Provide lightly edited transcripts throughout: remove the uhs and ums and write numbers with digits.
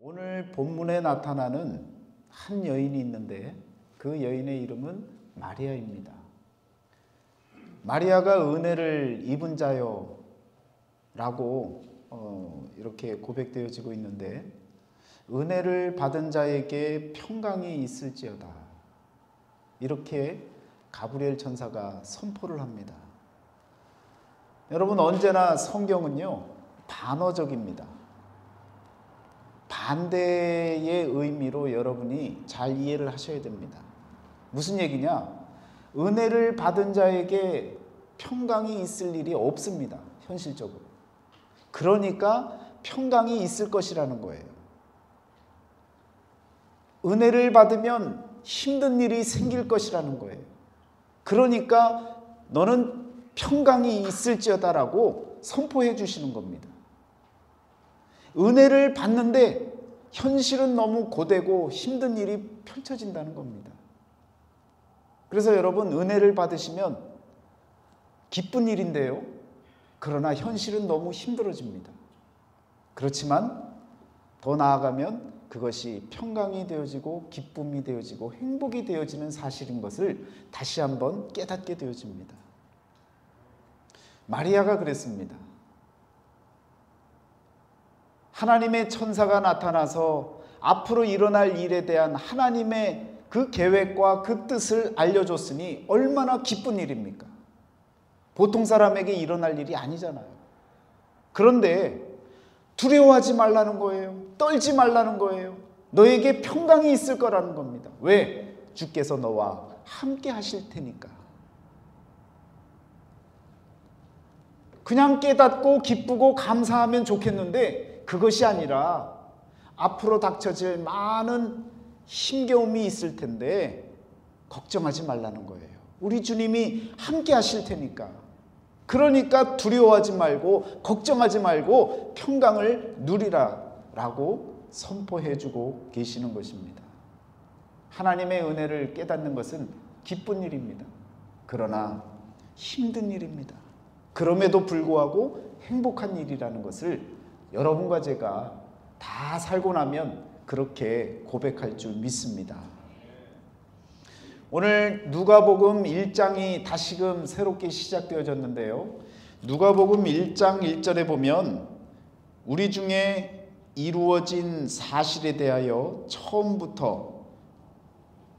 오늘 본문에 나타나는 한 여인이 있는데 그 여인의 이름은 마리아입니다. 마리아가 은혜를 입은 자요 라고 이렇게 고백되어지고 있는데, 은혜를 받은 자에게 평강이 있을지어다, 이렇게 가브리엘 천사가 선포를 합니다. 여러분, 언제나 성경은요 반어적입니다. 반대의 의미로 여러분이 잘 이해를 하셔야 됩니다. 무슨 얘기냐? 은혜를 받은 자에게 평강이 있을 일이 없습니다, 현실적으로. 그러니까 평강이 있을 것이라는 거예요. 은혜를 받으면 힘든 일이 생길 것이라는 거예요. 그러니까 너는 평강이 있을지어다라고 선포해 주시는 겁니다. 은혜를 받는데 현실은 너무 고되고 힘든 일이 펼쳐진다는 겁니다. 그래서 여러분, 은혜를 받으시면 기쁜 일인데요, 그러나 현실은 너무 힘들어집니다. 그렇지만 더 나아가면 그것이 평강이 되어지고 기쁨이 되어지고 행복이 되어지는 사실인 것을 다시 한번 깨닫게 되어집니다. 마리아가 그랬습니다. 하나님의 천사가 나타나서 앞으로 일어날 일에 대한 하나님의 그 계획과 그 뜻을 알려줬으니 얼마나 기쁜 일입니까? 보통 사람에게 일어날 일이 아니잖아요. 그런데 두려워하지 말라는 거예요. 떨지 말라는 거예요. 너에게 평강이 있을 거라는 겁니다. 왜? 주께서 너와 함께 하실 테니까. 그냥 깨닫고 기쁘고 감사하면 좋겠는데 그것이 아니라 앞으로 닥쳐질 많은 힘겨움이 있을 텐데 걱정하지 말라는 거예요. 우리 주님이 함께 하실 테니까. 그러니까 두려워하지 말고 걱정하지 말고 평강을 누리라 라고 선포해 주고 계시는 것입니다. 하나님의 은혜를 깨닫는 것은 기쁜 일입니다. 그러나 힘든 일입니다. 그럼에도 불구하고 행복한 일이라는 것을 여러분과 제가 다 살고 나면 그렇게 고백할 줄 믿습니다. 오늘 누가복음 1장이 다시금 새롭게 시작되어졌는데요, 누가복음 1장 1절에 보면 우리 중에 이루어진 사실에 대하여 처음부터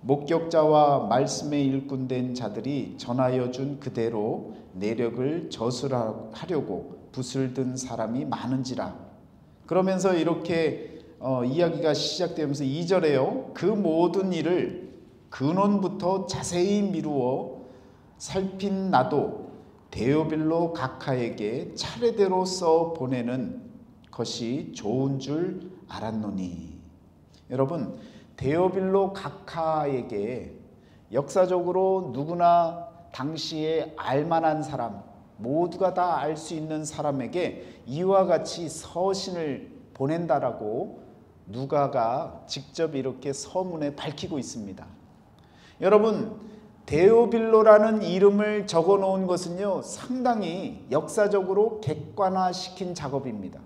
목격자와 말씀에 일꾼된 자들이 전하여 준 그대로 내력을 저술하려고 붓을 든 사람이 많은지라. 그러면서 이렇게 이야기가 시작되면서 2절에요, 그 모든 일을 근원부터 자세히 미루어 살핀 나도 데오빌로 각하에게 차례대로 써 보내는 것이 좋은 줄 알았노니. 여러분, 데오빌로 각하에게 역사적으로 누구나 당시에 알만한 사람, 모두가 다 알 수 있는 사람에게 이와 같이 서신을 보낸다라고 누가가 직접 이렇게 서문에 밝히고 있습니다. 여러분, 데오빌로라는 이름을 적어 놓은 것은요 상당히 역사적으로 객관화시킨 작업입니다.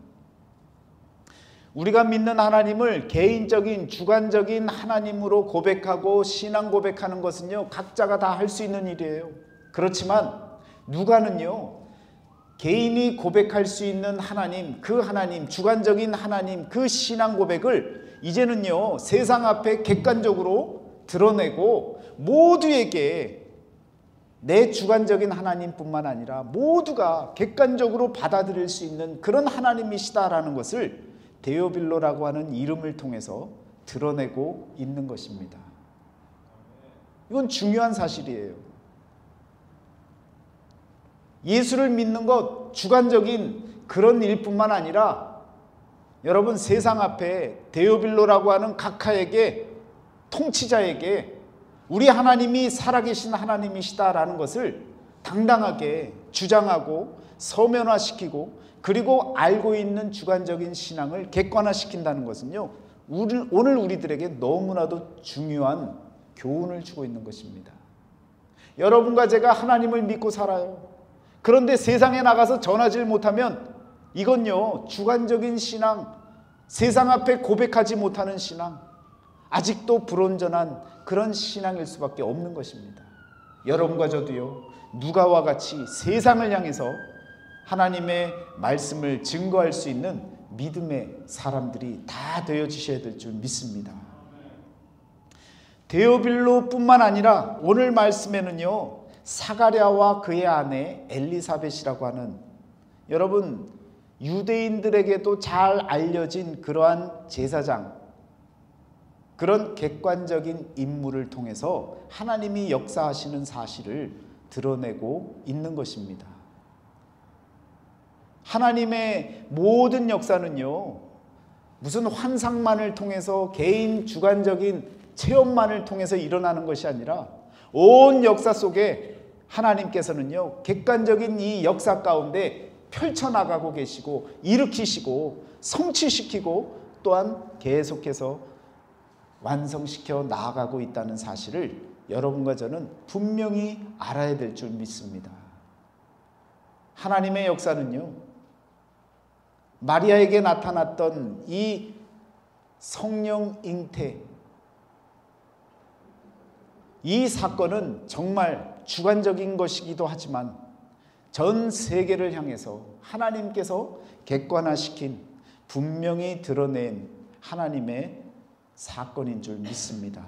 우리가 믿는 하나님을 개인적인 주관적인 하나님으로 고백하고 신앙 고백하는 것은요 각자가 다 할 수 있는 일이에요. 그렇지만 누가는요 개인이 고백할 수 있는 하나님, 그 하나님, 주관적인 하나님, 그 신앙 고백을 이제는요 세상 앞에 객관적으로 드러내고 모두에게 내 주관적인 하나님뿐만 아니라 모두가 객관적으로 받아들일 수 있는 그런 하나님이시다라는 것을 데오빌로라고 하는 이름을 통해서 드러내고 있는 것입니다. 이건 중요한 사실이에요. 예수를 믿는 것 주관적인 그런 일뿐만 아니라 여러분, 세상 앞에 데오빌로라고 하는 각하에게, 통치자에게 우리 하나님이 살아계신 하나님이시다라는 것을 당당하게 주장하고 서면화시키고, 그리고 알고 있는 주관적인 신앙을 객관화시킨다는 것은요 오늘 우리들에게 너무나도 중요한 교훈을 주고 있는 것입니다. 여러분과 제가 하나님을 믿고 살아요. 그런데 세상에 나가서 전하지 못하면 이건요 주관적인 신앙, 세상 앞에 고백하지 못하는 신앙, 아직도 불온전한 그런 신앙일 수밖에 없는 것입니다. 여러분과 저도요, 누가와 같이 세상을 향해서 하나님의 말씀을 증거할 수 있는 믿음의 사람들이 다 되어지셔야 될 줄 믿습니다. 데오빌로뿐만 아니라 오늘 말씀에는요, 사가랴와 그의 아내 엘리사벳이라고 하는, 여러분 유대인들에게도 잘 알려진 그러한 제사장, 그런 객관적인 인물을 통해서 하나님이 역사하시는 사실을 드러내고 있는 것입니다. 하나님의 모든 역사는요, 무슨 환상만을 통해서 개인 주관적인 체험만을 통해서 일어나는 것이 아니라 온 역사 속에 하나님께서는요, 객관적인 이 역사 가운데 펼쳐나가고 계시고 일으키시고 성취시키고 또한 계속해서 완성시켜 나아가고 있다는 사실을 여러분과 저는 분명히 알아야 될 줄 믿습니다. 하나님의 역사는요, 마리아에게 나타났던 이 성령 잉태, 이 사건은 정말 주관적인 것이기도 하지만 전 세계를 향해서 하나님께서 객관화시킨, 분명히 드러낸 하나님의 사건인 줄 믿습니다.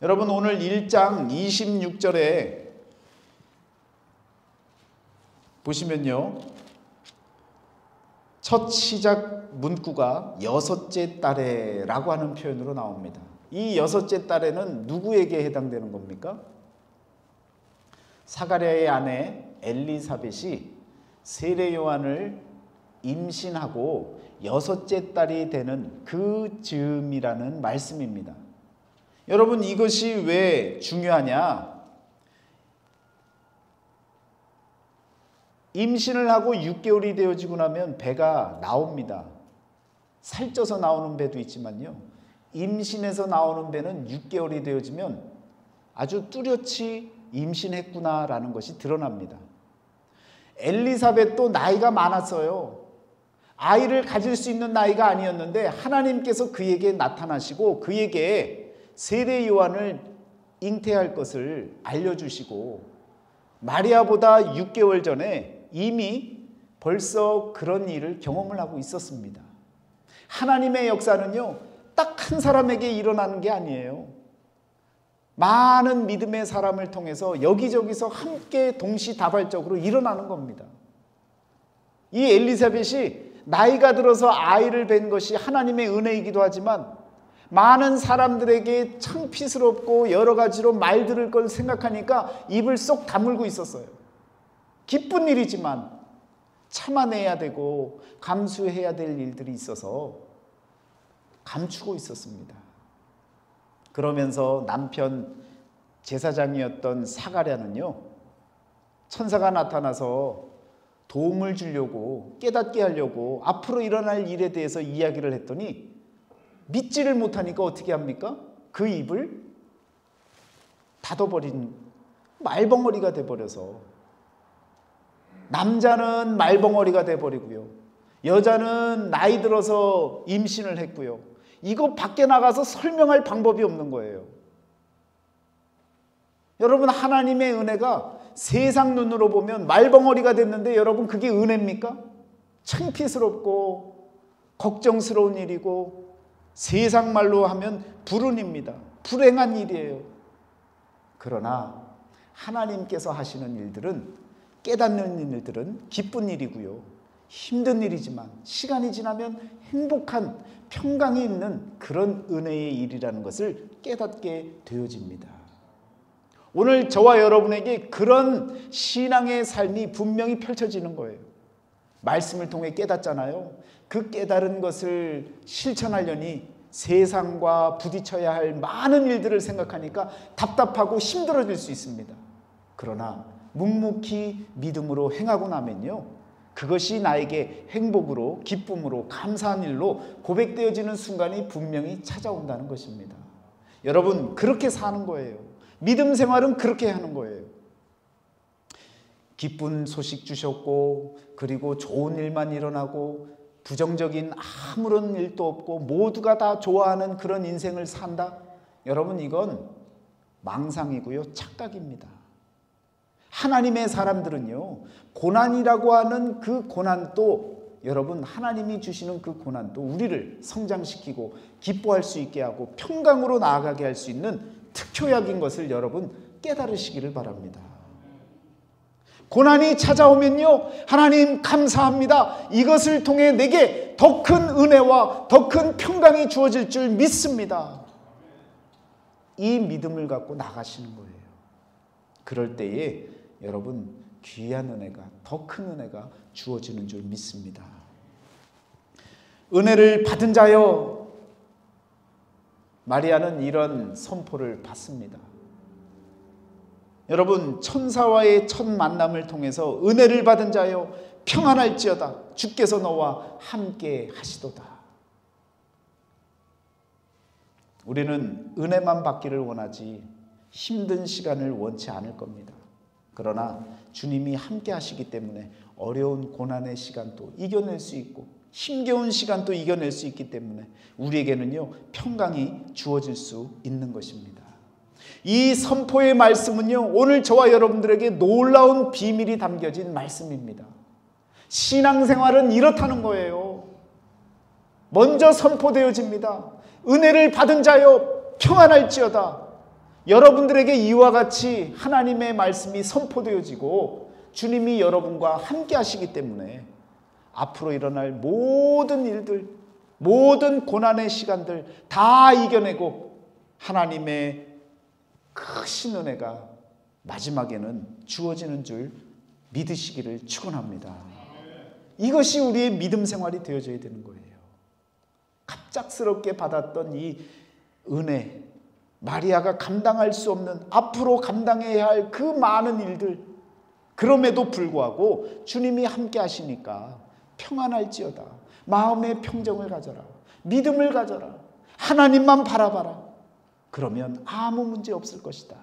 여러분, 오늘 1장 26절에 보시면요, 첫 시작 문구가 여섯째 딸에라고 하는 표현으로 나옵니다. 이 여섯째 딸에는 누구에게 해당되는 겁니까? 사가랴의 아내 엘리사벳이 세례 요한을 임신하고 여섯째 딸이 되는 그 즈음이라는 말씀입니다. 여러분, 이것이 왜 중요하냐? 임신을 하고 6개월이 되어지고 나면 배가 나옵니다. 살쪄서 나오는 배도 있지만요, 임신해서 나오는 배는 6개월이 되어지면 아주 뚜렷이 임신했구나라는 것이 드러납니다. 엘리사벳도 나이가 많았어요. 아이를 가질 수 있는 나이가 아니었는데 하나님께서 그에게 나타나시고 그에게 세례 요한을 잉태할 것을 알려주시고, 마리아보다 6개월 전에 이미 벌써 그런 일을 경험을 하고 있었습니다. 하나님의 역사는요, 딱 한 사람에게 일어나는 게 아니에요. 많은 믿음의 사람을 통해서 여기저기서 함께 동시다발적으로 일어나는 겁니다. 이 엘리사벳이 나이가 들어서 아이를 뵌 것이 하나님의 은혜이기도 하지만 많은 사람들에게 창피스럽고 여러 가지로 말 들을 걸 생각하니까 입을 쏙 다물고 있었어요. 기쁜 일이지만 참아내야 되고 감수해야 될 일들이 있어서 감추고 있었습니다. 그러면서 남편 제사장이었던 사가랴는요, 천사가 나타나서 도움을 주려고, 깨닫게 하려고 앞으로 일어날 일에 대해서 이야기를 했더니 믿지를 못하니까 어떻게 합니까? 그 입을 닫아버린 말벙어리가 돼버려서, 남자는 말벙어리가 돼버리고요, 여자는 나이 들어서 임신을 했고요, 이거 밖에 나가서 설명할 방법이 없는 거예요. 여러분, 하나님의 은혜가 세상 눈으로 보면 말벙어리가 됐는데 여러분, 그게 은혜입니까? 창피스럽고 걱정스러운 일이고 세상 말로 하면 불운입니다. 불행한 일이에요. 그러나 하나님께서 하시는 일들은, 깨닫는 일들은 기쁜 일이고요, 힘든 일이지만 시간이 지나면 행복한 평강이 있는 그런 은혜의 일이라는 것을 깨닫게 되어집니다. 오늘 저와 여러분에게 그런 신앙의 삶이 분명히 펼쳐지는 거예요. 말씀을 통해 깨닫잖아요. 그 깨달은 것을 실천하려니 세상과 부딪혀야 할 많은 일들을 생각하니까 답답하고 힘들어질 수 있습니다. 그러나 묵묵히 믿음으로 행하고 나면요, 그것이 나에게 행복으로, 기쁨으로, 감사한 일로 고백되어지는 순간이 분명히 찾아온다는 것입니다. 여러분, 그렇게 사는 거예요. 믿음 생활은 그렇게 하는 거예요. 기쁜 소식 주셨고, 그리고 좋은 일만 일어나고 부정적인 아무런 일도 없고 모두가 다 좋아하는 그런 인생을 산다? 여러분, 이건 망상이고요, 착각입니다. 하나님의 사람들은요, 고난이라고 하는 그 고난도, 여러분, 하나님이 주시는 그 고난도 우리를 성장시키고 기뻐할 수 있게 하고 평강으로 나아가게 할 수 있는 특효약인 것을 여러분 깨달으시기를 바랍니다. 고난이 찾아오면요, 하나님 감사합니다. 이것을 통해 내게 더 큰 은혜와 더 큰 평강이 주어질 줄 믿습니다. 이 믿음을 갖고 나가시는 거예요. 그럴 때에 여러분 귀한 은혜가, 더 큰 은혜가 주어지는 줄 믿습니다. 은혜를 받은 자여, 마리아는 이런 선포를 받습니다. 여러분, 천사와의 첫 만남을 통해서 은혜를 받은 자여 평안할지어다, 주께서 너와 함께 하시도다. 우리는 은혜만 받기를 원하지 힘든 시간을 원치 않을 겁니다. 그러나 주님이 함께 하시기 때문에 어려운 고난의 시간도 이겨낼 수 있고 힘겨운 시간도 이겨낼 수 있기 때문에 우리에게는요, 평강이 주어질 수 있는 것입니다. 이 선포의 말씀은요, 오늘 저와 여러분들에게 놀라운 비밀이 담겨진 말씀입니다. 신앙생활은 이렇다는 거예요. 먼저 선포되어집니다. 은혜를 받은 자여 평안할지어다. 여러분들에게 이와 같이 하나님의 말씀이 선포되어지고 주님이 여러분과 함께 하시기 때문에 앞으로 일어날 모든 일들, 모든 고난의 시간들 다 이겨내고 하나님의 크신 은혜가 마지막에는 주어지는 줄 믿으시기를 축원합니다. 이것이 우리의 믿음 생활이 되어져야 되는 거예요. 갑작스럽게 받았던 이 은혜, 마리아가 감당할 수 없는, 앞으로 감당해야 할 그 많은 일들, 그럼에도 불구하고 주님이 함께 하시니까 평안할지어다, 마음의 평정을 가져라, 믿음을 가져라, 하나님만 바라봐라. 그러면 아무 문제 없을 것이다.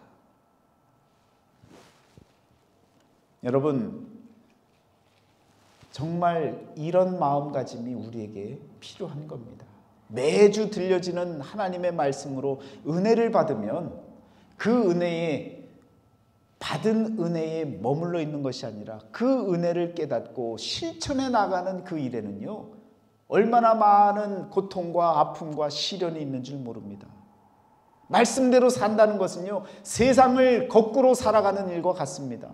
여러분, 정말 이런 마음가짐이 우리에게 필요한 겁니다. 매주 들려지는 하나님의 말씀으로 은혜를 받으면 그 은혜에, 받은 은혜에 머물러 있는 것이 아니라 그 은혜를 깨닫고 실천해 나가는 그 일에는요, 얼마나 많은 고통과 아픔과 시련이 있는 줄 모릅니다. 말씀대로 산다는 것은요, 세상을 거꾸로 살아가는 일과 같습니다.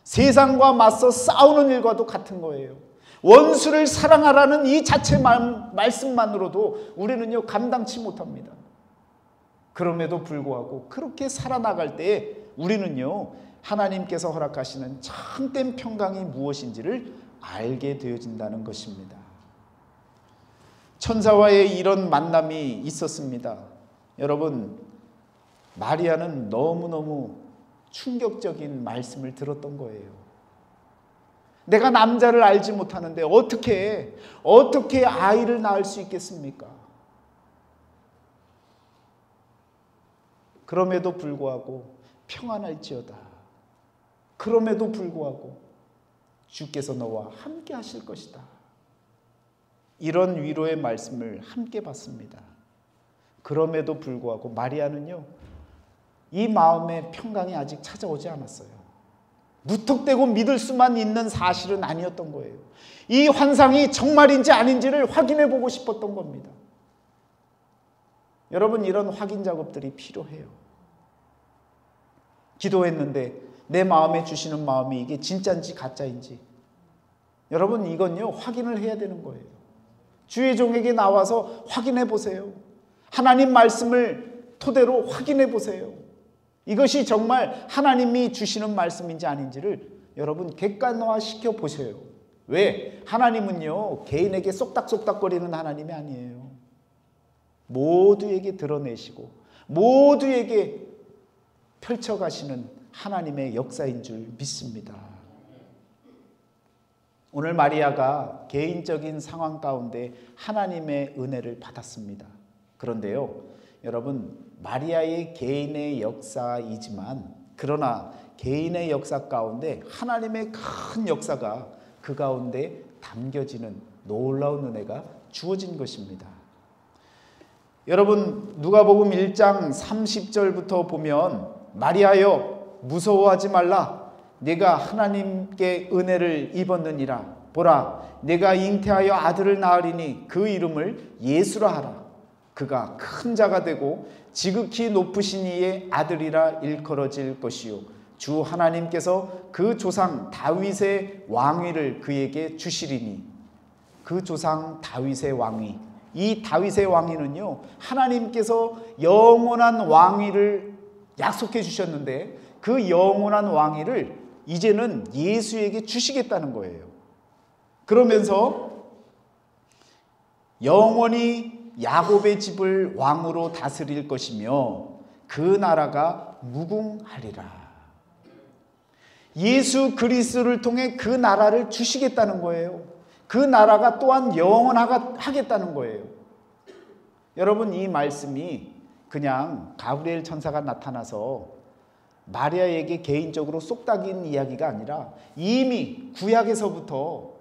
세상과 맞서 싸우는 일과도 같은 거예요. 원수를 사랑하라는 이 자체 말씀만으로도 우리는요, 감당치 못합니다. 그럼에도 불구하고 그렇게 살아나갈 때에 우리는요, 하나님께서 허락하시는 참된 평강이 무엇인지를 알게 되어진다는 것입니다. 천사와의 이런 만남이 있었습니다. 여러분, 마리아는 너무너무 충격적인 말씀을 들었던 거예요. 내가 남자를 알지 못하는데 어떻게 아이를 낳을 수 있겠습니까? 그럼에도 불구하고 평안할지어다. 그럼에도 불구하고 주께서 너와 함께 하실 것이다. 이런 위로의 말씀을 함께 받습니다. 그럼에도 불구하고 마리아는요, 이 마음의 평강이 아직 찾아오지 않았어요. 무턱대고 믿을 수만 있는 사실은 아니었던 거예요. 이 환상이 정말인지 아닌지를 확인해 보고 싶었던 겁니다. 여러분, 이런 확인 작업들이 필요해요. 기도했는데 내 마음에 주시는 마음이 이게 진짜인지 가짜인지, 여러분, 이건요, 확인을 해야 되는 거예요. 주의 종에게 나와서 확인해 보세요. 하나님 말씀을 토대로 확인해 보세요. 이것이 정말 하나님이 주시는 말씀인지 아닌지를 여러분 객관화시켜 보세요. 왜? 하나님은요, 개인에게 쏙닥쏙닥거리는 하나님이 아니에요. 모두에게 드러내시고 모두에게 펼쳐가시는 하나님의 역사인 줄 믿습니다. 오늘 마리아가 개인적인 상황 가운데 하나님의 은혜를 받았습니다. 그런데요, 여러분, 마리아의 개인의 역사이지만, 그러나 개인의 역사 가운데 하나님의 큰 역사가 그 가운데 담겨지는 놀라운 은혜가 주어진 것입니다. 여러분, 누가복음 1장 30절부터 보면 마리아여 무서워하지 말라. 내가 하나님께 은혜를 입었느니라. 보라, 내가 잉태하여 아들을 낳으리니 그 이름을 예수라 하라. 그가 큰 자가 되고 지극히 높으신 이의 아들이라 일컬어질 것이요 주 하나님께서 그 조상 다윗의 왕위를 그에게 주시리니. 그 조상 다윗의 왕위, 이 다윗의 왕위는요, 하나님께서 영원한 왕위를 약속해 주셨는데 그 영원한 왕위를 이제는 예수에게 주시겠다는 거예요. 그러면서 영원히 야곱의 집을 왕으로 다스릴 것이며 그 나라가 무궁하리라. 예수 그리스도를 통해 그 나라를 주시겠다는 거예요. 그 나라가 또한 영원하겠다는 거예요. 여러분, 이 말씀이 그냥 가브리엘 천사가 나타나서 마리아에게 개인적으로 쏙닥인 이야기가 아니라 이미 구약에서부터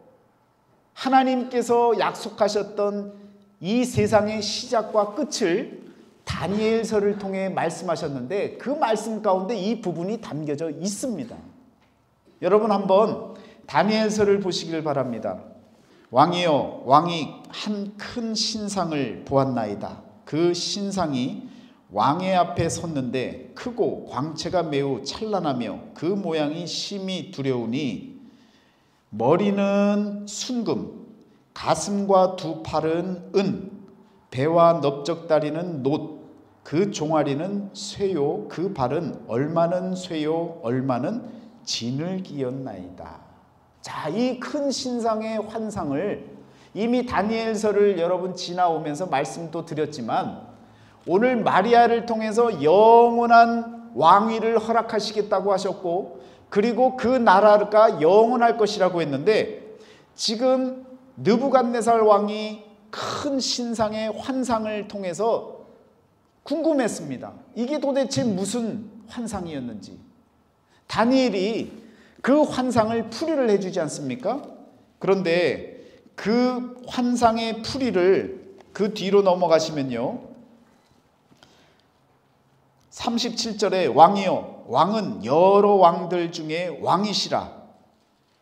하나님께서 약속하셨던 이 세상의 시작과 끝을 다니엘서를 통해 말씀하셨는데 그 말씀 가운데 이 부분이 담겨져 있습니다. 여러분, 한번 다니엘서를 보시길 바랍니다. 왕이여, 왕이 한 큰 신상을 보았나이다. 그 신상이 왕의 앞에 섰는데 크고 광채가 매우 찬란하며 그 모양이 심히 두려우니 머리는 순금, 가슴과 두 팔은 은, 배와 넓적다리는 놋, 그 종아리는 쇠요, 그 발은 얼마는 쇠요, 얼마는 진을 기었나이다. 자, 이 큰 신상의 환상을 이미 다니엘서를 여러분 지나오면서 말씀도 드렸지만 오늘 마리아를 통해서 영원한 왕위를 허락하시겠다고 하셨고 그리고 그 나라가 영원할 것이라고 했는데 지금 느부갓네살 왕이 큰 신상의 환상을 통해서 궁금했습니다. 이게 도대체 무슨 환상이었는지. 다니엘이 그 환상을 풀이를 해주지 않습니까? 그런데 그 환상의 풀이를 그 뒤로 넘어가시면요, 37절에 왕이여, 왕은 여러 왕들 중에 왕이시라.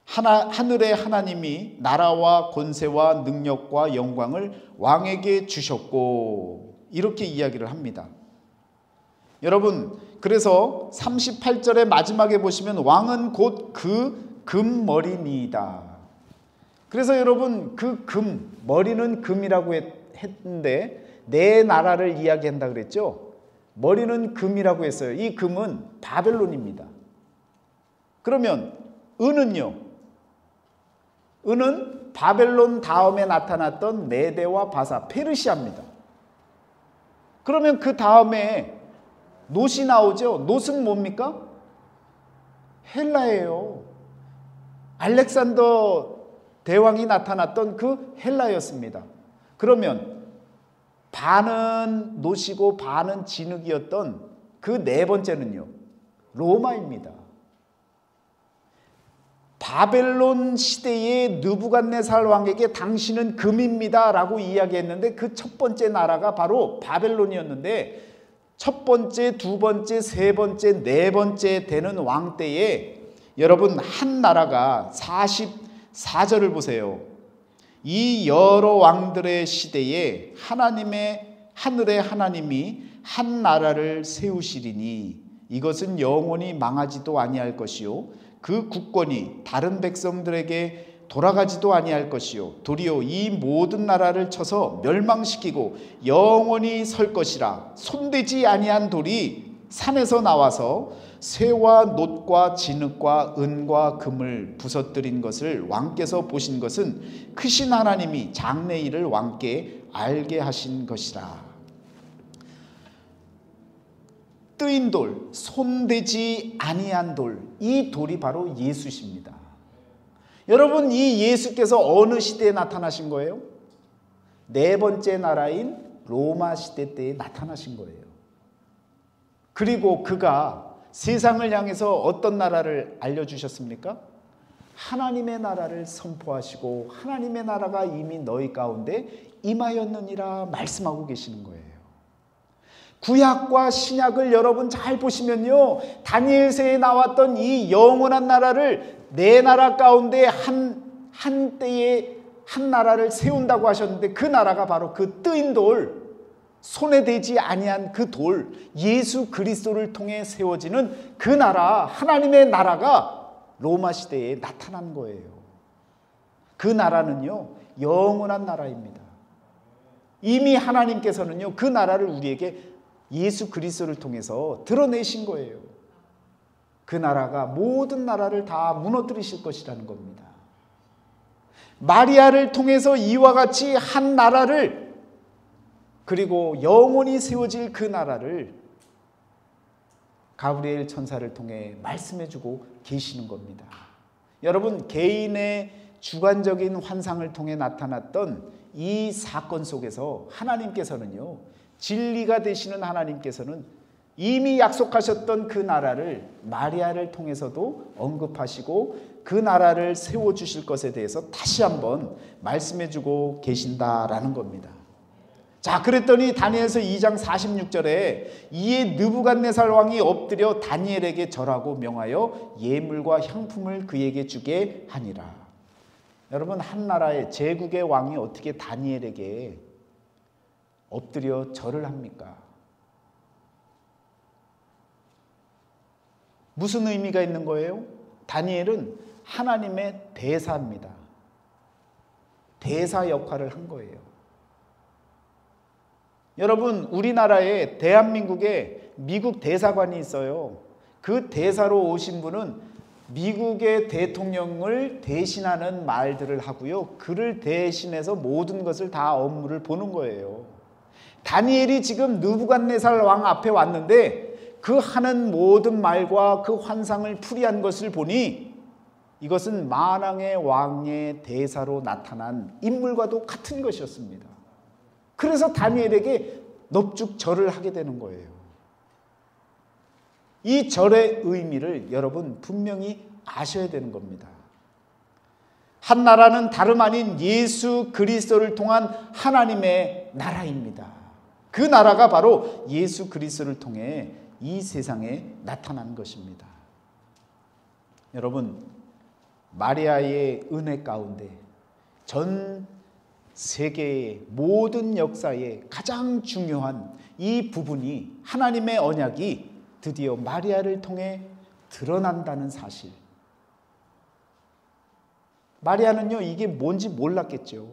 하늘의 하나님이 나라와 권세와 능력과 영광을 왕에게 주셨고, 이렇게 이야기를 합니다. 여러분, 그래서 38절의 마지막에 보시면 왕은 곧 그 금머리니이다. 그래서 여러분, 그 금, 머리는 금이라고 했는데 내 나라를 이야기한다 그랬죠. 머리는 금이라고 했어요. 이 금은 바벨론입니다. 그러면 은은요? 은은 바벨론 다음에 나타났던 메대와 바사, 페르시아입니다. 그러면 그 다음에 놋이 나오죠. 놋은 뭡니까? 헬라예요. 알렉산더 대왕이 나타났던 그 헬라였습니다. 그러면 반은 놋이고 반은 진흙이었던 그 네 번째는요, 로마입니다. 바벨론 시대의 느부갓네살 왕에게 당신은 금입니다 라고 이야기했는데 그 첫 번째 나라가 바로 바벨론이었는데 첫 번째, 두 번째, 세 번째, 네 번째 되는 왕 때에 여러분 한 나라가 44절을 보세요. 이 여러 왕들의 시대에 하늘의 하나님이 한 나라를 세우시리니 이것은 영원히 망하지도 아니할 것이요 그 국권이 다른 백성들에게 돌아가지도 아니할 것이요 도리어 이 모든 나라를 쳐서 멸망시키고 영원히 설 것이라. 손대지 아니한 돌이 산에서 나와서 쇠와 놋과 진흙과 은과 금을 부서뜨린 것을 왕께서 보신 것은 크신 하나님이 장래일을 왕께 알게 하신 것이라. 뜨인 돌, 손대지 아니한 돌, 이 돌이 바로 예수십니다. 여러분, 이 예수께서 어느 시대에 나타나신 거예요? 네 번째 나라인 로마 시대 때에 나타나신 거예요. 그리고 그가 세상을 향해서 어떤 나라를 알려주셨습니까? 하나님의 나라를 선포하시고 하나님의 나라가 이미 너희 가운데 임하였느니라 말씀하고 계시는 거예요. 구약과 신약을 여러분 잘 보시면요, 다니엘서에 나왔던 이 영원한 나라를 내 나라 가운데 한때에 한 나라를 세운다고 하셨는데, 그 나라가 바로 그 뜨인 돌, 손에 대지 아니한 그 돌, 예수 그리스도를 통해 세워지는 그 나라, 하나님의 나라가 로마 시대에 나타난 거예요. 그 나라는요, 영원한 나라입니다. 이미 하나님께서는요, 그 나라를 우리에게 예수 그리스도를 통해서 드러내신 거예요. 그 나라가 모든 나라를 다 무너뜨리실 것이라는 겁니다. 마리아를 통해서 이와 같이 한 나라를, 그리고 영원히 세워질 그 나라를 가브리엘 천사를 통해 말씀해주고 계시는 겁니다. 여러분, 개인의 주관적인 환상을 통해 나타났던 이 사건 속에서 하나님께서는요, 진리가 되시는 하나님께서는 이미 약속하셨던 그 나라를 마리아를 통해서도 언급하시고 그 나라를 세워주실 것에 대해서 다시 한번 말씀해주고 계신다라는 겁니다. 자, 그랬더니 다니엘서 2장 46절에 이에 느부갓네살 왕이 엎드려 다니엘에게 절하고 명하여 예물과 향품을 그에게 주게 하니라. 여러분, 한 나라의 제국의 왕이 어떻게 다니엘에게 엎드려 절을 합니까? 무슨 의미가 있는 거예요? 다니엘은 하나님의 대사입니다. 대사 역할을 한 거예요. 여러분, 우리나라에 대한민국에 미국 대사관이 있어요. 그 대사로 오신 분은 미국의 대통령을 대신하는 말들을 하고요, 그를 대신해서 모든 것을 다 업무를 보는 거예요. 다니엘이 지금 느부갓네살 왕 앞에 왔는데 그 하는 모든 말과 그 환상을 풀이한 것을 보니 이것은 만왕의 왕의 대사로 나타난 인물과도 같은 것이었습니다. 그래서 다니엘에게 넙죽 절을 하게 되는 거예요. 이 절의 의미를 여러분 분명히 아셔야 되는 겁니다. 한 나라는 다름 아닌 예수 그리스도를 통한 하나님의 나라입니다. 그 나라가 바로 예수 그리스도를 통해 이 세상에 나타난 것입니다. 여러분, 마리아의 은혜 가운데 전 세계의 모든 역사에 가장 중요한 이 부분이, 하나님의 언약이 드디어 마리아를 통해 드러난다는 사실. 마리아는요, 이게 뭔지 몰랐겠죠.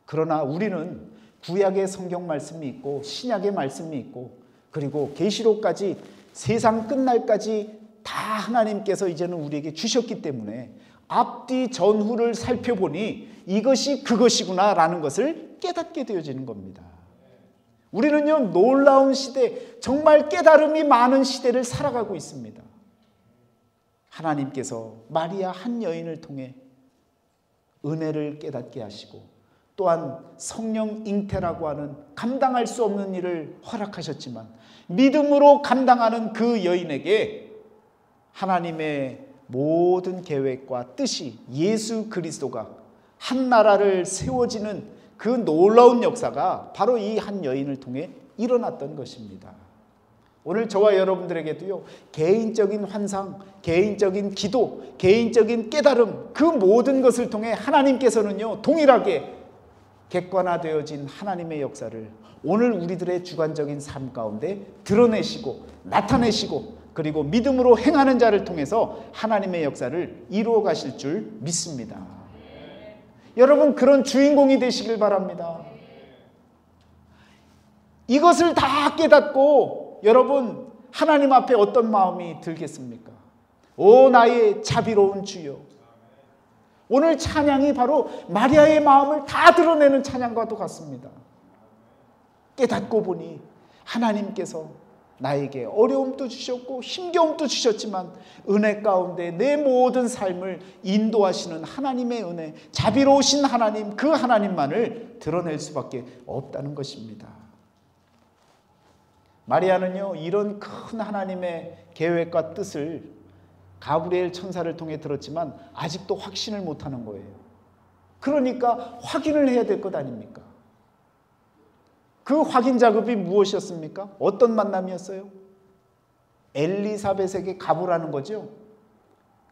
그러나 우리는 구약의 성경 말씀이 있고 신약의 말씀이 있고 그리고 계시록까지 세상 끝날까지 다 하나님께서 이제는 우리에게 주셨기 때문에 앞뒤 전후를 살펴보니 이것이 그것이구나 라는 것을 깨닫게 되어지는 겁니다. 우리는요, 놀라운 시대, 정말 깨달음이 많은 시대를 살아가고 있습니다. 하나님께서 마리아 한 여인을 통해 은혜를 깨닫게 하시고 또한 성령 잉태라고 하는 감당할 수 없는 일을 허락하셨지만 믿음으로 감당하는 그 여인에게 하나님의 모든 계획과 뜻이, 예수 그리스도가 한 나라를 세워지는 그 놀라운 역사가 바로 이 한 여인을 통해 일어났던 것입니다. 오늘 저와 여러분들에게도요, 개인적인 환상, 개인적인 기도, 개인적인 깨달음, 그 모든 것을 통해 하나님께서는요, 동일하게 객관화되어진 하나님의 역사를 오늘 우리들의 주관적인 삶 가운데 드러내시고 나타내시고 그리고 믿음으로 행하는 자를 통해서 하나님의 역사를 이루어 가실 줄 믿습니다. 여러분, 그런 주인공이 되시길 바랍니다. 이것을 다 깨닫고 여러분, 하나님 앞에 어떤 마음이 들겠습니까? 오 나의 자비로운 주여. 오늘 찬양이 바로 마리아의 마음을 다 드러내는 찬양과도 같습니다. 깨닫고 보니 하나님께서 나에게 어려움도 주셨고 힘겨움도 주셨지만 은혜 가운데 내 모든 삶을 인도하시는 하나님의 은혜, 자비로우신 하나님, 그 하나님만을 드러낼 수밖에 없다는 것입니다. 마리아는요, 이런 큰 하나님의 계획과 뜻을 가브리엘 천사를 통해 들었지만 아직도 확신을 못하는 거예요. 그러니까 확인을 해야 될 것 아닙니까? 그 확인 작업이 무엇이었습니까? 어떤 만남이었어요? 엘리사벳에게 가보라는 거죠.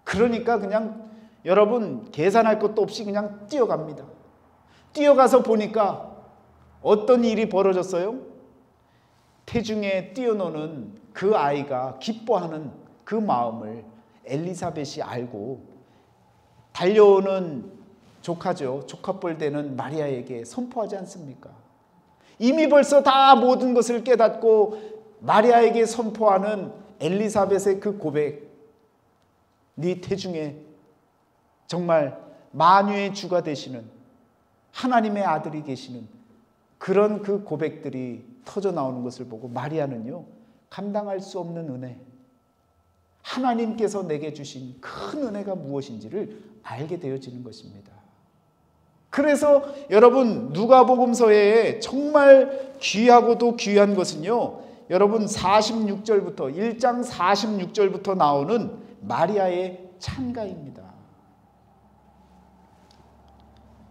그러니까 그냥 여러분 계산할 것도 없이 그냥 뛰어갑니다. 뛰어가서 보니까 어떤 일이 벌어졌어요? 태중에 뛰어노는 그 아이가 기뻐하는 그 마음을 엘리사벳이 알고 달려오는 조카죠. 조카뻘 되는 마리아에게 선포하지 않습니까? 이미 벌써 다 모든 것을 깨닫고 마리아에게 선포하는 엘리사벳의 그 고백, 네 태중에 정말 만유의 주가 되시는 하나님의 아들이 계시는 그런 그 고백들이 터져 나오는 것을 보고 마리아는요, 감당할 수 없는 은혜, 하나님께서 내게 주신 큰 은혜가 무엇인지를 알게 되어지는 것입니다. 그래서 여러분 누가복음서에 정말 귀하고도 귀한 것은요, 여러분 46절부터 1장 46절부터 나오는 마리아의 찬가입니다.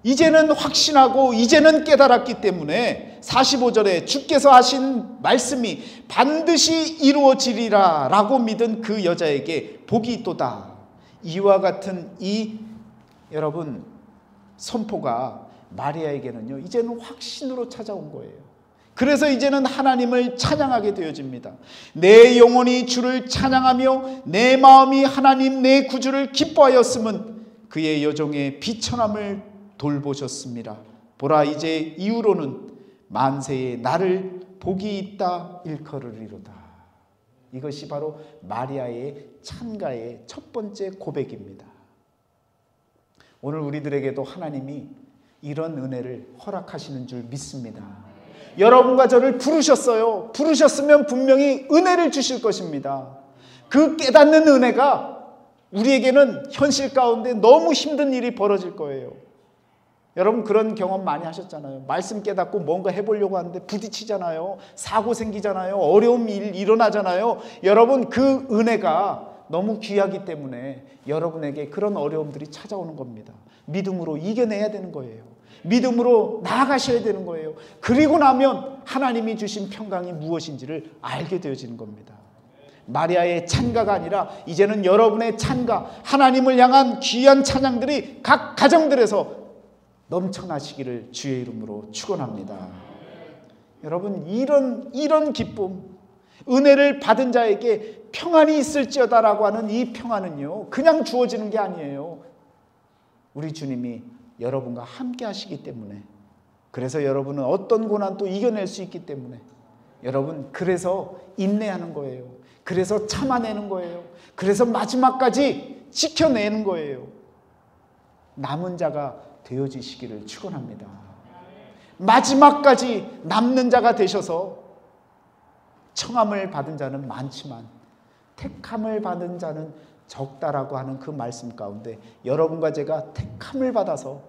이제는 확신하고 이제는 깨달았기 때문에 45절에 주께서 하신 말씀이 반드시 이루어지리라 라고 믿은 그 여자에게 복이 있도다. 이와 같은 이 여러분 선포가 마리아에게는요, 이제는 확신으로 찾아온 거예요. 그래서 이제는 하나님을 찬양하게 되어집니다. 내 영혼이 주를 찬양하며 내 마음이 하나님 내 구주를 기뻐하였음은 그의 여종의 비천함을 돌보셨습니다. 보라, 이제 이후로는 만세에 나를 복이 있다 일컬으리로다. 이것이 바로 마리아의 찬가의 첫 번째 고백입니다. 오늘 우리들에게도 하나님이 이런 은혜를 허락하시는 줄 믿습니다. 여러분과 저를 부르셨어요. 부르셨으면 분명히 은혜를 주실 것입니다. 그 깨닫는 은혜가 우리에게는 현실 가운데 너무 힘든 일이 벌어질 거예요. 여러분 그런 경험 많이 하셨잖아요. 말씀 깨닫고 뭔가 해보려고 하는데 부딪히잖아요. 사고 생기잖아요. 어려운 일 일어나잖아요. 여러분 그 은혜가 너무 귀하기 때문에 여러분에게 그런 어려움들이 찾아오는 겁니다. 믿음으로 이겨내야 되는 거예요. 믿음으로 나아가셔야 되는 거예요. 그리고 나면 하나님이 주신 평강이 무엇인지를 알게 되어지는 겁니다. 마리아의 찬가가 아니라 이제는 여러분의 찬가, 하나님을 향한 귀한 찬양들이 각 가정들에서 넘쳐나시기를 주의 이름으로 축원합니다. 여러분 이런 기쁨, 은혜를 받은 자에게 평안이 있을지어다라고 하는 이 평안은요, 그냥 주어지는 게 아니에요. 우리 주님이 여러분과 함께 하시기 때문에, 그래서 여러분은 어떤 고난도 이겨낼 수 있기 때문에, 여러분 그래서 인내하는 거예요. 그래서 참아내는 거예요. 그래서 마지막까지 지켜내는 거예요. 남은 자가 되어지시기를 축원합니다. 마지막까지 남는 자가 되셔서 청함을 받은 자는 많지만 택함을 받은 자는 적다라고 하는 그 말씀 가운데 여러분과 제가 택함을 받아서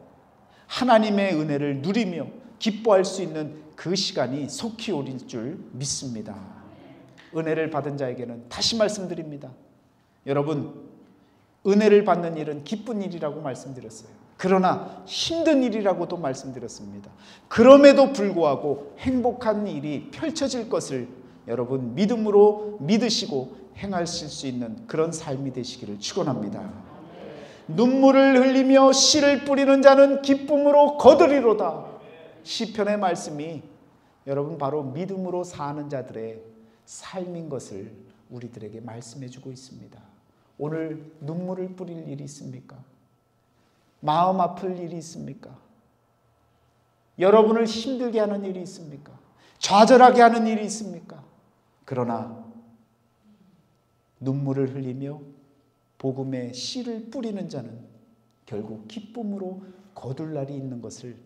하나님의 은혜를 누리며 기뻐할 수 있는 그 시간이 속히 오릴 줄 믿습니다. 은혜를 받은 자에게는 다시 말씀드립니다. 여러분 은혜를 받는 일은 기쁜 일이라고 말씀드렸어요. 그러나 힘든 일이라고도 말씀드렸습니다. 그럼에도 불구하고 행복한 일이 펼쳐질 것을 여러분 믿음으로 믿으시고 행하실 수 있는 그런 삶이 되시기를 축원합니다. 눈물을 흘리며 씨를 뿌리는 자는 기쁨으로 거두리로다. 시편의 말씀이 여러분 바로 믿음으로 사는 자들의 삶인 것을 우리들에게 말씀해 주고 있습니다. 오늘 눈물을 뿌릴 일이 있습니까? 마음 아플 일이 있습니까? 여러분을 힘들게 하는 일이 있습니까? 좌절하게 하는 일이 있습니까? 그러나 눈물을 흘리며 복음의 씨를 뿌리는 자는 결국 기쁨으로 거둘 날이 있는 것을,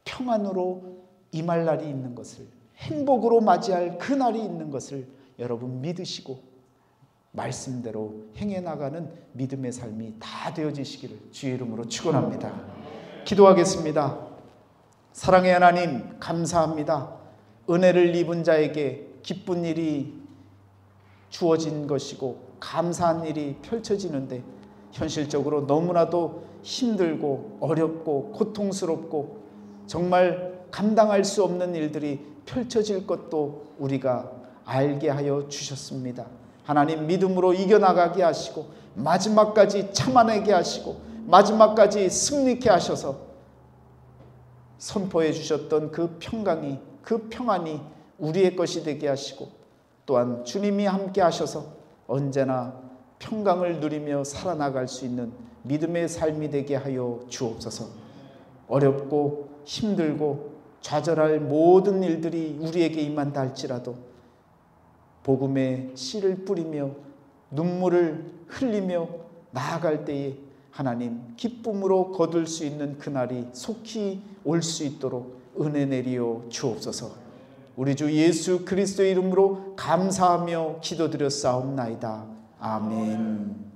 평안으로 임할 날이 있는 것을, 행복으로 맞이할 그 날이 있는 것을 여러분 믿으시고 말씀대로 행해 나가는 믿음의 삶이 다 되어지시기를 주의 이름으로 축원합니다. 기도하겠습니다. 사랑의 하나님 감사합니다. 은혜를 입은 자에게 기쁜 일이 주어진 것이고 감사한 일이 펼쳐지는데 현실적으로 너무나도 힘들고 어렵고 고통스럽고 정말 감당할 수 없는 일들이 펼쳐질 것도 우리가 알게 하여 주셨습니다. 하나님, 믿음으로 이겨나가게 하시고 마지막까지 참아내게 하시고 마지막까지 승리케 하셔서 선포해 주셨던 그 평강이, 그 평안이 우리의 것이 되게 하시고 또한 주님이 함께 하셔서 언제나 평강을 누리며 살아나갈 수 있는 믿음의 삶이 되게 하여 주옵소서. 어렵고 힘들고 좌절할 모든 일들이 우리에게 임한다 할지라도 복음의 씨를 뿌리며 눈물을 흘리며 나아갈 때에 하나님 기쁨으로 거둘 수 있는 그날이 속히 올 수 있도록 은혜 내리어 주옵소서. 우리 주 예수 그리스도의 이름으로 감사하며 기도드렸사옵나이다. 아멘.